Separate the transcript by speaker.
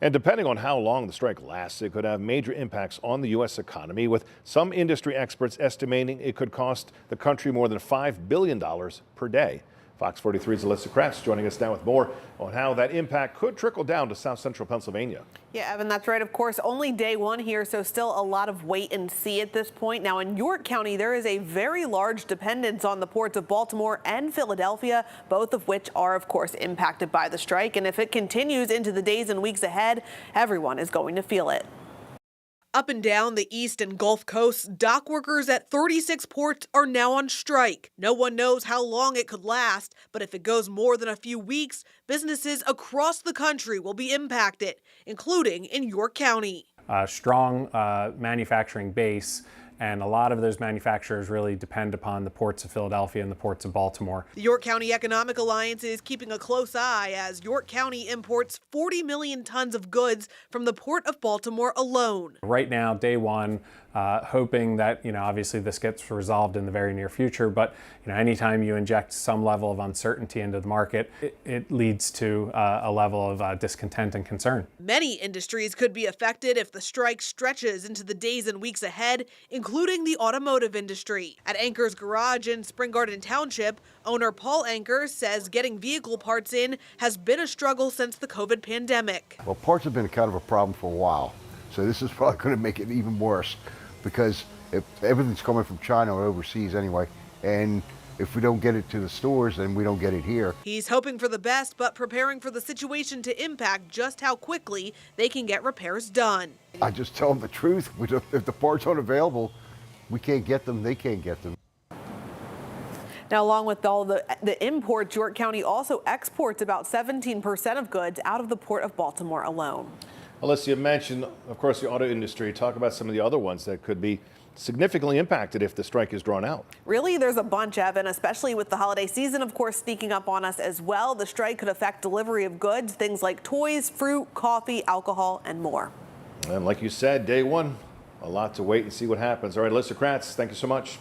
Speaker 1: And depending on how long the strike lasts, it could have major impacts on the U.S. economy, with some industry experts estimating it could cost the country more than $5 billion per day. Fox 43's Alyssa Kratz joining us now with more on how that impact could trickle down to South Central Pennsylvania.
Speaker 2: Yeah, Evan, that's right. Of course, only day one here, so still a lot of wait and see at this point. Now, in York County, there is a very large dependence on the ports of Baltimore and Philadelphia, both of which are, of course, impacted by the strike. And if it continues into the days and weeks ahead, everyone is going to feel it.
Speaker 3: Up and down the East and Gulf Coasts, dock workers at 36 ports are now on strike. No one knows how long it could last, but if it goes more than a few weeks, businesses across the country will be impacted, including in York County.
Speaker 4: A strong manufacturing base, and a lot of those manufacturers really depend upon the ports of Philadelphia and the ports of Baltimore.
Speaker 3: The York County Economic Alliance is keeping a close eye as York County imports 40 million tons of goods from the Port of Baltimore alone.
Speaker 4: Right now, day one, hoping that, obviously this gets resolved in the very near future, but, anytime you inject some level of uncertainty into the market, it leads to a level of discontent and concern.
Speaker 3: Many industries could be affected if the strike stretches into the days and weeks ahead, including the automotive industry. At Anchor's Garage in Spring Garden Township, owner Paul Anchor says getting vehicle parts in has been a struggle since the COVID pandemic.
Speaker 5: Well, parts have been kind of a problem for a while, so this is probably going to make it even worse, because if everything's coming from China or overseas anyway, and if we don't get it to the stores, then we don't get it here.
Speaker 3: He's hoping for the best, but preparing for the situation to impact just how quickly they can get repairs done.
Speaker 5: I just tell them the truth. If the parts aren't available, we can't get them, they can't get them.
Speaker 2: Now, along with all the imports, York County also exports about 17% of goods out of the Port of Baltimore alone.
Speaker 1: Alyssa, you mentioned, of course, the auto industry. Talk about some of the other ones that could be significantly impacted if the strike is drawn out.
Speaker 2: Really, there's a bunch, Evan, especially with the holiday season, of course, sneaking up on us as well. The strike could affect delivery of goods, things like toys, fruit, coffee, alcohol, and more.
Speaker 1: And like you said, day one, a lot to wait and see what happens. All right, Alyssa Kratz, thank you so much.